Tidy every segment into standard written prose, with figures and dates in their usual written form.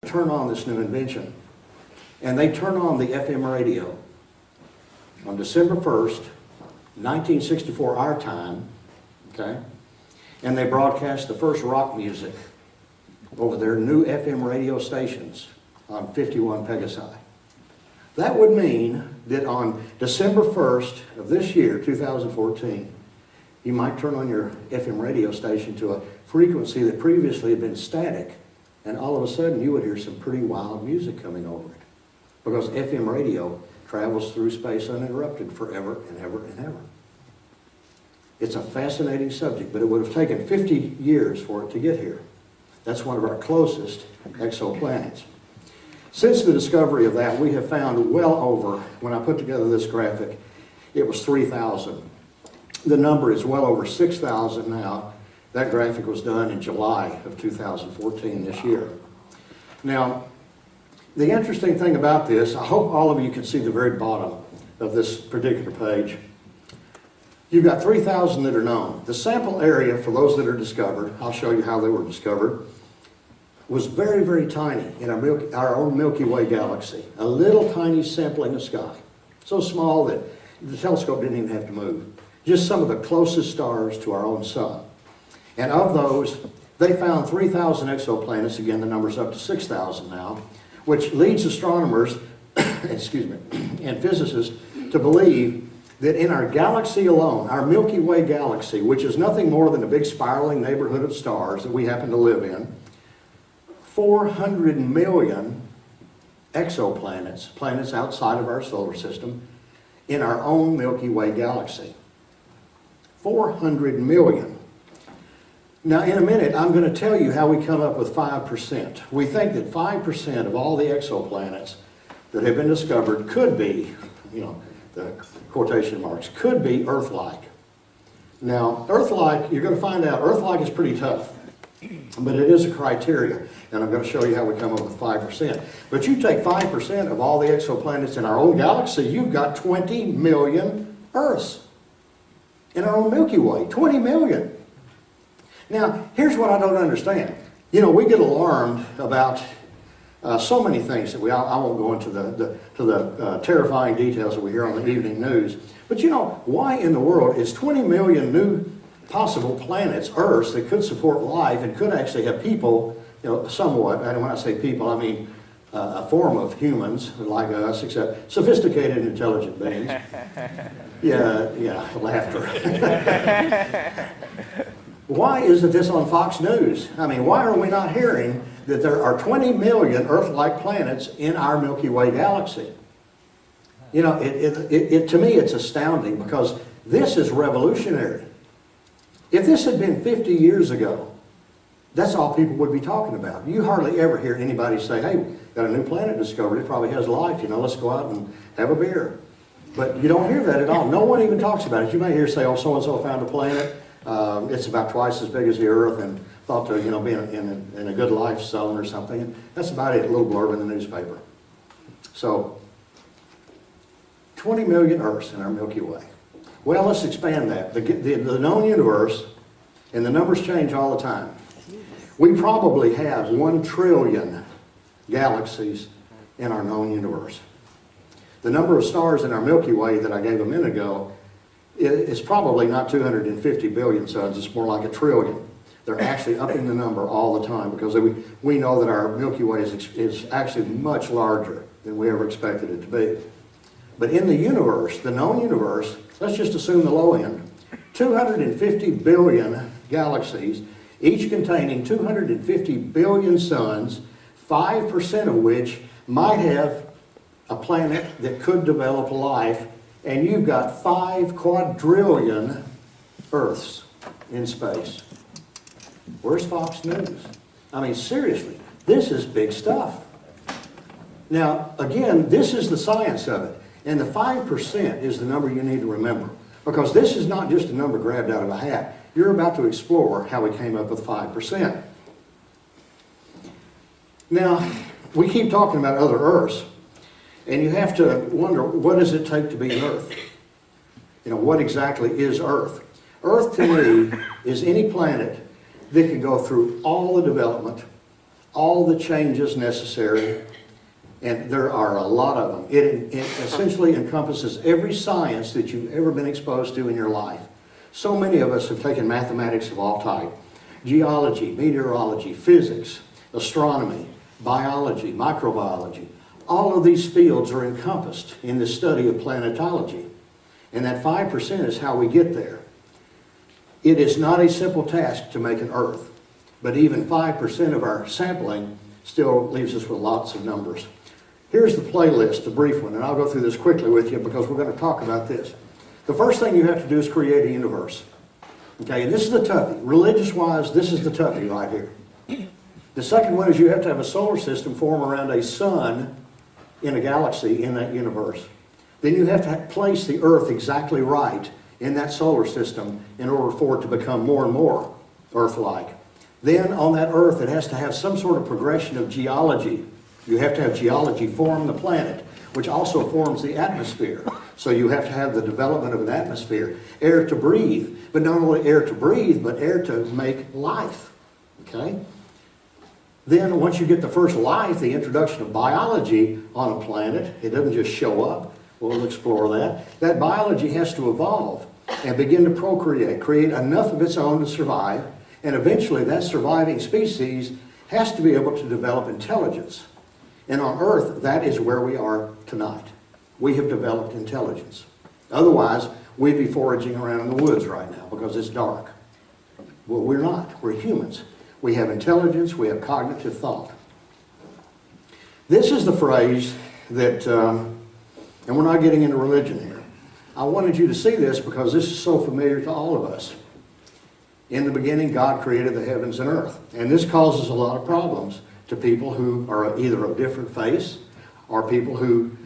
turn on this new invention. And they turn on the FM radio on December 1st, 1964 our time, okay? And they broadcast the first rock music over their new FM radio stations on 51 Pegasi. That would mean that on December 1st of this year, 2014, you might turn on your FM radio station to a frequency that previously had been static, and all of a sudden you would hear some pretty wild music coming over it. Because FM radio travels through space uninterrupted forever and ever and ever. It's a fascinating subject, but it would have taken 50 years for it to get here. That's one of our closest exoplanets. Since the discovery of that, we have found well over, when I put together this graphic, it was 3,000. The number is well over 6,000 now. That graphic was done in July of 2014 this year. Now, the interesting thing about this, I hope all of you can see the very bottom of this particular page. You've got 3,000 that are known. The sample area for those that are discovered, I'll show you how they were discovered, was very, very tiny in our own Milky Way galaxy. A little tiny sampling of sky. So small that the telescope didn't even have to move. Just some of the closest stars to our own sun. And of those, they found 3,000 exoplanets. Again, the number's up to 6,000 now, which leads astronomers, excuse me, and physicists to believe that in our galaxy alone, our Milky Way galaxy, which is nothing more than a big spiraling neighborhood of stars that we happen to live in, 400 million exoplanets, planets outside of our solar system, in our own Milky Way galaxy. 400 million. Now, in a minute, I'm going to tell you how we come up with 5%. We think that 5% of all the exoplanets that have been discovered could be, you know, the quotation marks, could be Earth-like. Now, Earth-like, you're going to find out, Earth-like is pretty tough, but it is a criteria, and I'm going to show you how we come up with 5%. But you take 5% of all the exoplanets in our own galaxy, you've got 20 million Earths in our own Milky Way, 20 million. Now, here's what I don't understand. You know, we get alarmed about so many things that I won't go into the terrifying details that we hear on the evening news. But you know, why in the world is 20 million new possible planets, Earths, that could support life and could actually have people, you know, somewhat, and when I say people, I mean a form of humans like us, except sophisticated and intelligent beings. Yeah, laughter. Why isn't this on Fox News? I mean, why are we not hearing that there are 20 million Earth-like planets in our Milky Way galaxy? You know, to me, it's astounding because this is revolutionary. If this had been 50 years ago, that's all people would be talking about. You hardly ever hear anybody say, hey, got a new planet discovered, it probably has life, you know, let's go out and have a beer. But you don't hear that at all. No one even talks about it. You may hear say, oh, so-and-so found a planet. It's about twice as big as the Earth and thought to, you know, be in a good life zone or something. And that's about it, a little blurb in the newspaper. So, 20 million Earths in our Milky Way. Well, let's expand that. The known universe, and the numbers change all the time. We probably have 1 trillion galaxies in our known universe. The number of stars in our Milky Way that I gave a minute ago is probably not 250 billion suns, it's more like 1 trillion. They're actually upping the number all the time because we know that our Milky Way is actually much larger than we ever expected it to be. But in the universe, the known universe, let's just assume the low end, 250 billion galaxies, each containing 250 billion suns, 5% of which might have a planet that could develop life, and you've got 5 quadrillion Earths in space. Where's Fox News? I mean, seriously, this is big stuff. Now, again, this is the science of it, and the 5% is the number you need to remember, because this is not just a number grabbed out of a hat. You're about to explore how we came up with 5%. Now, we keep talking about other Earths, and you have to wonder, what does it take to be an Earth? You know, what exactly is Earth? Earth, to me, is any planet that can go through all the development, all the changes necessary, and there are a lot of them. It essentially encompasses every science that you've ever been exposed to in your life. So many of us have taken mathematics of all type: geology, meteorology, physics, astronomy, biology, microbiology. All of these fields are encompassed in the study of planetology. And that 5% is how we get there. It is not a simple task to make an Earth, but even 5% of our sampling still leaves us with lots of numbers. Here's the playlist, a brief one, and I'll go through this quickly with you because we're going to talk about this. The first thing you have to do is create a universe. Okay, and this is the toughie. Religious-wise, this is the toughie right here. The second one is you have to have a solar system form around a sun in a galaxy in that universe. Then you have to place the Earth exactly right in that solar system in order for it to become more and more Earth-like. Then on that Earth, it has to have some sort of progression of geology. You have to have geology form the planet, which also forms the atmosphere. So you have to have the development of an atmosphere, air to breathe, but not only air to breathe, but air to make life, okay? Then once you get the first life, the introduction of biology on a planet, it doesn't just show up. We'll explore that. That biology has to evolve and begin to procreate, create enough of its own to survive, and eventually that surviving species has to be able to develop intelligence. And on Earth, that is where we are tonight. We have developed intelligence. Otherwise, we'd be foraging around in the woods right now because it's dark. Well, we're not. We're humans. We have intelligence. We have cognitive thought. This is the phrase that, and we're not getting into religion here. I wanted you to see this because this is so familiar to all of us. In the beginning, God created the heavens and earth. And this causes a lot of problems to people who are either of different faiths or people who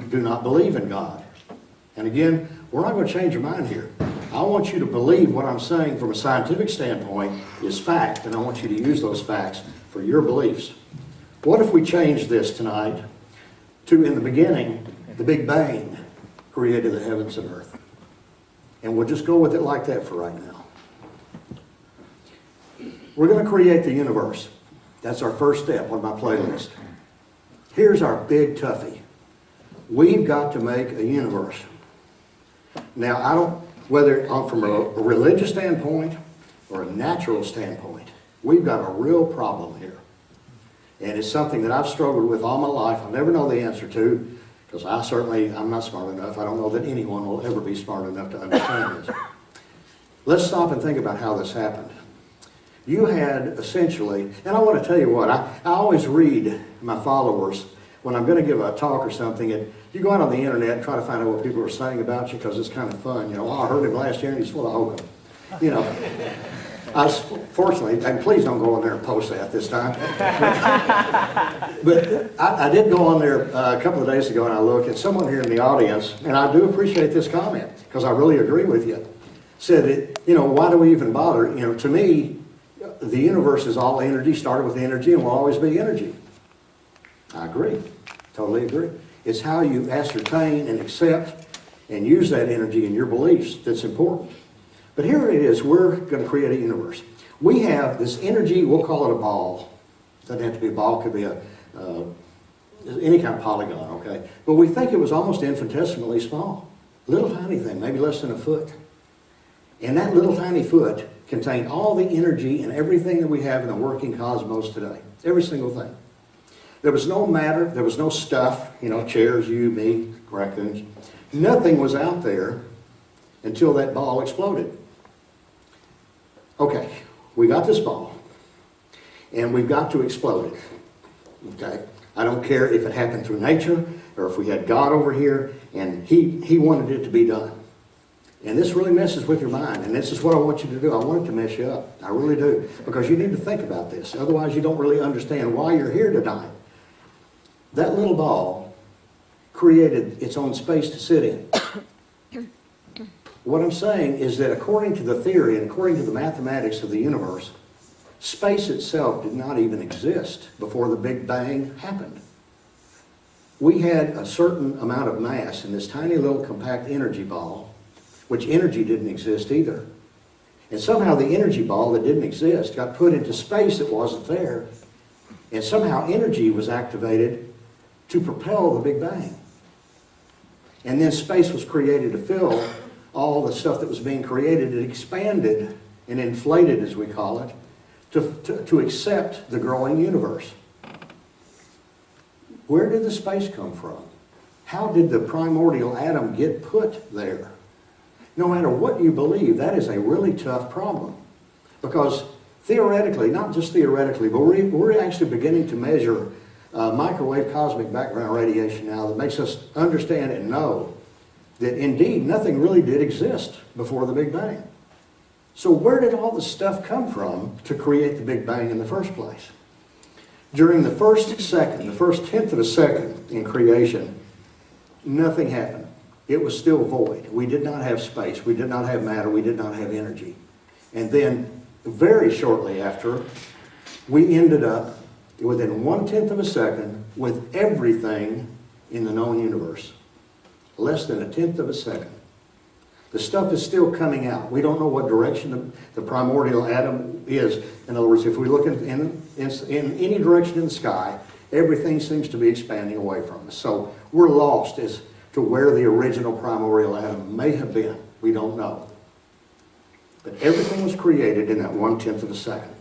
do not believe in God. And again, we're not going to change your mind here. I want you to believe what I'm saying from a scientific standpoint is fact, and I want you to use those facts for your beliefs. What if we change this tonight to, in the beginning, the Big Bang created the heavens and earth? And we'll just go with it like that for right now. We're going to create the universe. That's our first step on my playlist. Here's our big toughie. We've got to make a universe. Now, whether from a religious standpoint or a natural standpoint, we've got a real problem here. And it's something that I've struggled with all my life. I'll never know the answer to, because I'm not smart enough. I don't know that anyone will ever be smart enough to understand this. Let's stop and think about how this happened. You had essentially, and I want to tell you what, I always read my followers when I'm going to give a talk or something, and you go out on the internet and try to find out what people are saying about you because it's kind of fun. You know, oh, I heard him last year and he's full of hokum. You know, fortunately, and please don't go on there and post that this time. But I did go on there a couple of days ago and I looked at someone here in the audience, and I do appreciate this comment because I really agree with you. Said that, you know, why do we even bother? You know, to me, the universe is all energy, started with energy, and will always be energy. I agree. Totally agree. It's how you ascertain and accept and use that energy in your beliefs that's important. But here it is. We're going to create a universe. We have this energy, we'll call it a ball. It doesn't have to be a ball. It could be any kind of polygon, okay? But we think it was almost infinitesimally small. Little tiny thing, maybe less than a foot. And that little tiny foot contained all the energy and everything that we have in the working cosmos today. Every single thing. There was no matter, there was no stuff, you know, chairs, you, me, raccoons. Nothing was out there until that ball exploded. Okay, we got this ball, and we've got to explode it. Okay? I don't care if it happened through nature, or if we had God over here, and He wanted it to be done. And this really messes with your mind, and this is what I want you to do. I want it to mess you up. I really do. Because you need to think about this. Otherwise, you don't really understand why you're here tonight. That little ball created its own space to sit in. What I'm saying is that according to the theory and according to the mathematics of the universe, space itself did not even exist before the Big Bang happened. We had a certain amount of mass in this tiny little compact energy ball, which energy didn't exist either. And somehow the energy ball that didn't exist got put into space that wasn't there, And somehow energy was activated to propel the Big Bang. And then space was created to fill all the stuff that was being created. It expanded and inflated, as we call it, to accept the growing universe. Where did the space come from? How did the primordial atom get put there? No matter what you believe, that is a really tough problem. Because theoretically, not just theoretically, but we're actually beginning to measure microwave cosmic background radiation now that makes us understand and know that indeed nothing really did exist before the Big Bang. So where did all the stuff come from to create the Big Bang in the first place? During the first second, the first tenth of a second in creation, nothing happened. It was still void. We did not have space. We did not have matter. We did not have energy. And then very shortly after, we ended up within 1/10 of a second with everything in the known universe. Less than 1/10 of a second. The stuff is still coming out. We don't know what direction the primordial atom is. In other words, if we look in any direction in the sky, everything seems to be expanding away from us. So we're lost as to where the original primordial atom may have been. We don't know. But everything was created in that 1/10 of a second.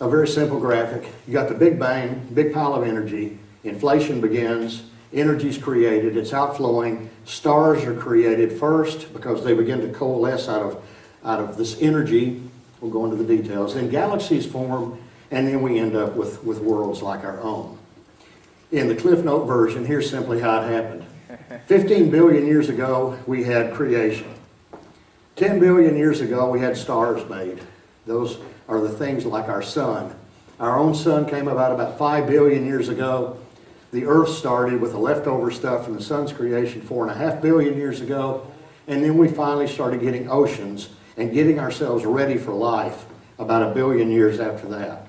A very simple graphic. You got the Big Bang, big pile of energy. Inflation begins. Energy is created. It's outflowing. Stars are created first because they begin to coalesce out of this energy. We'll go into the details. Then galaxies form, and then we end up with worlds like our own. In the Cliff Note version, here's simply how it happened. 15 billion years ago, we had creation. 10 billion years ago, we had stars made. Those are the things like our sun. Our own sun came about 5 billion years ago. The Earth started with the leftover stuff from the sun's creation 4.5 billion years ago. And then we finally started getting oceans and getting ourselves ready for life about 1 billion years after that.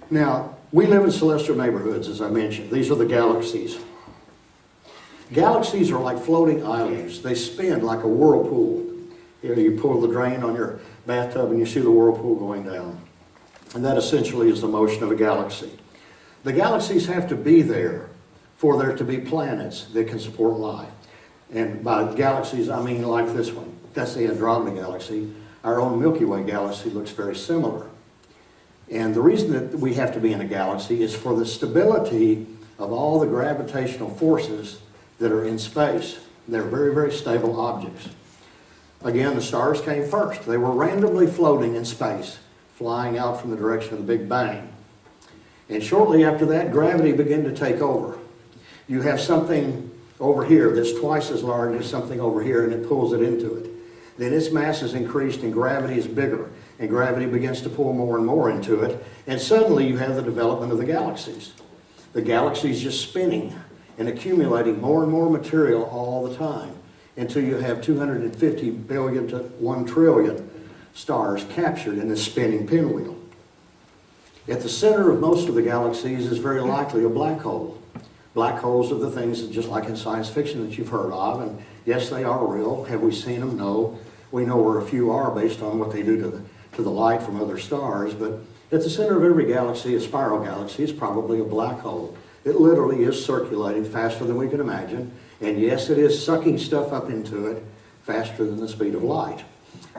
Now, we live in celestial neighborhoods, as I mentioned. These are the galaxies. Galaxies are like floating islands. They spin like a whirlpool. Here you pull the drain on your bathtub and you see the whirlpool going down. And that essentially is the motion of a galaxy. The galaxies have to be there for there to be planets that can support life. And by galaxies, I mean like this one. That's the Andromeda Galaxy. Our own Milky Way galaxy looks very similar. And the reason that we have to be in a galaxy is for the stability of all the gravitational forces that are in space. They're very, very stable objects. Again, the stars came first. They were randomly floating in space, flying out from the direction of the Big Bang. And shortly after that, gravity began to take over. You have something over here that's twice as large as something over here, and it pulls it into it. Then its mass is increased and gravity is bigger, and gravity begins to pull more and more into it, and suddenly you have the development of the galaxies. The galaxies just spinning and accumulating more and more material all the time until you have 250 billion to 1 trillion stars captured in this spinning pinwheel. At the center of most of the galaxies is very likely a black hole. Black holes are the things that, just like in science fiction, that you've heard of, and yes, they are real. Have we seen them? No. We know where a few are based on what they do to the light from other stars, but at the center of every galaxy, a spiral galaxy, is probably a black hole. It literally is circulating faster than we can imagine, and yes, it is sucking stuff up into it faster than the speed of light.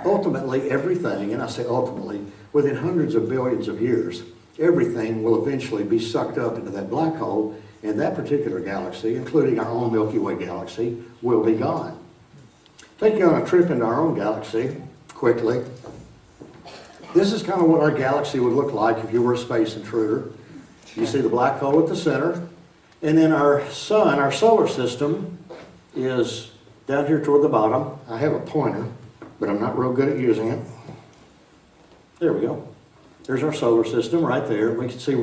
Ultimately, everything, and I say ultimately, within hundreds of billions of years, everything will eventually be sucked up into that black hole, and that particular galaxy, including our own Milky Way galaxy, will be gone. Take you on a trip into our own galaxy, quickly. This is kind of what our galaxy would look like if you were a space intruder. You see the black hole at the center, and then our sun, our solar system, is down here toward the bottom. I have a pointer, but I'm not real good at using it. There we go. There's our solar system right there. We can see